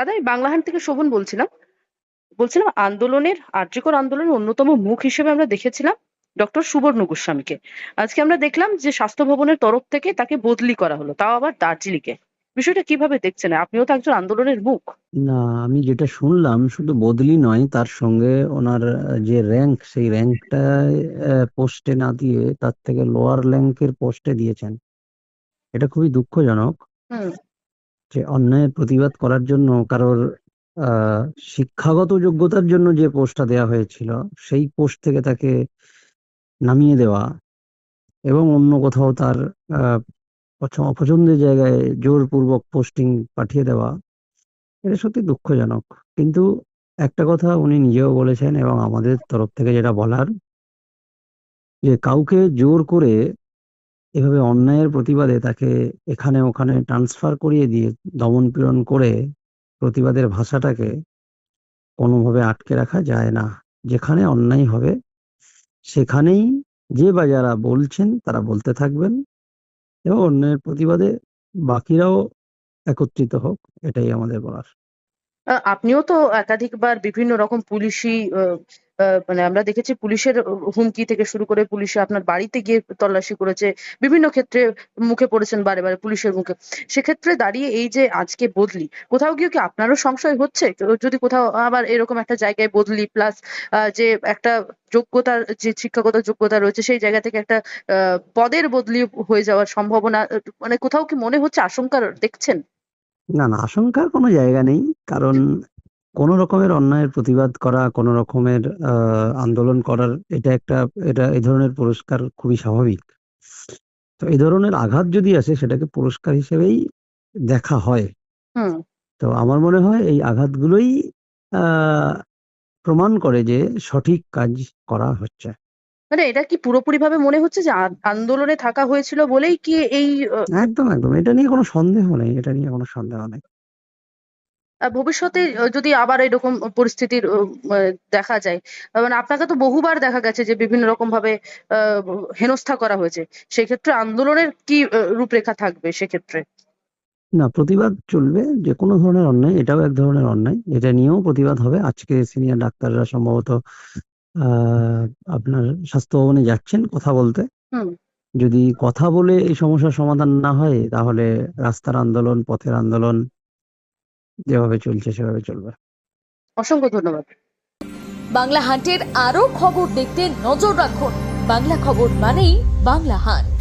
দাদা, এই বাংলাহান থেকে শোভন বলছিলাম। আরজিকর আন্দোলনের অন্যতম মুখ হিসেবে আমরা দেখেছিলাম ডক্টর সুবর্ণ গোস্বামীকে। আজকে আমরা দেখলাম যে স্বাস্থ্য ভবনের তরফ থেকে তাকে বদলি করা হলো, তাও আবার দার্জিলিংয়ে। বিষয়টা কিভাবে দেখছেন? আপনিও তো একজন আন্দোলনের মুখ। না, আমি যেটা শুনলাম শুধু বদলি নয়, তার সঙ্গে ওনার যে র্যাঙ্ক, সেই র্যাঙ্কটায় পোস্টে না দিয়ে তার থেকে লোয়ার র্যাঙ্কের পোস্টে দিয়েছেন। এটা খুবই দুঃখজনক হুম। যে অন্যায়ের প্রতিবাদ করার জন্য কারোর আহ শিক্ষাগত যোগ্যতার জন্য যে পোস্টটা দেওয়া হয়েছিল, সেই পোস্ট থেকে তাকে নামিয়ে দেওয়া এবং অন্য কোথাও তার আহ অপছন্দের জায়গায় জোরপূর্বক পোস্টিং পাঠিয়ে দেওয়া, এটা সত্যি দুঃখজনক। কিন্তু একটা কথা উনি নিজেও বলেছেন এবং আমাদের তরফ থেকে যেটা বলার, যে কাউকে জোর করে এভাবে অন্যায়ের প্রতিবাদে তাকে এখানে ওখানে ট্রান্সফার করিয়ে দিয়ে দমন পীড়ন করে প্রতিবাদের ভাষাটাকে কোনোভাবে আটকে রাখা যায় না। যেখানে অন্যায় হবে সেখানেই যে বা যারা বলছেন তারা বলতে থাকবেন এবং অন্যায়ের প্রতিবাদে বাকিরাও একত্রিত হোক, এটাই আমাদের বলার। আপনিও তো একাধিকবার বিভিন্ন রকম পুলিশি মানে আমরা দেখেছি পুলিশের হুমকি থেকে শুরু করে পুলিশে আপনার বাড়িতে গিয়ে তল্লাশি করেছে। বিভিন্ন ক্ষেত্রে মুখে পড়েছেন বারে বারে পুলিশের মুখে। সেক্ষেত্রে দাঁড়িয়ে এই যে আজকে বদলি, কোথাও গিয়ে কি আপনারও সংশয় হচ্ছে? যদি কোথাও আবার এরকম একটা জায়গায় বদলি প্লাস যে একটা যোগ্যতার যে শিক্ষাগত যোগ্যতা রয়েছে সেই জায়গা থেকে একটা পদের বদলি হয়ে যাওয়ার সম্ভাবনা, মানে কোথাও কি মনে হচ্ছে, আশঙ্কা দেখছেন? না, না, আশঙ্কার কোনো জায়গা নেই। কারণ কোনো রকমের অন্যায়ের প্রতিবাদ করা, কোনো রকমের আন্দোলন করার, এটা এই ধরনের পুরস্কার খুবই স্বাভাবিক। তো এই ধরনের আঘাত যদি আসে সেটাকে পুরস্কার হিসেবেই দেখা হয়। হুম। তো আমার মনে হয় এই আঘাতগুলোই আহ প্রমাণ করে যে সঠিক কাজ করা হচ্ছে। মানে এটা কি পুরোপুরিভাবে মনে হচ্ছে যে আন্দোলনে থাকা হয়েছিল বলেই কি এই একদম, একদম। এটা নিয়ে কোনো সন্দেহ নেই, এটা নিয়ে কোনো সন্দেহ নেই। ভবিষ্যতে যদি আবার এরকম পরিস্থিতির দেখা যায়, মানে আপনাকে তো বহুবার দেখা গেছে যে বিভিন্ন রকম ভাবে আহ, হেনস্থা করা হয়েছে, সেক্ষেত্রে আন্দোলনের কি রূপরেখা থাকবে সেক্ষেত্রে? না, প্রতিবাদ চলবে। যেকোনো ধরনের অন্যায়, এটাও এক ধরনের অন্যায়। এটা নিয়েও প্রতিবাদ হবে। আজকে সিনিয়র ডাক্তাররা সম্ভবত আহ আপনার স্বাস্থ্য ভবনে যাচ্ছেন কথা বলতে। হুম। যদি কথা বলে এই সমস্যার সমাধান না হয়, তাহলে রাস্তার আন্দোলন, পথের আন্দোলন যেভাবে চলছে সেভাবে চলবে। অসংখ্য ধন্যবাদ। বাংলা হান্টের আরও খবর দেখতে নজর রাখুন। বাংলা খবর মানেই বাংলা হান্ট।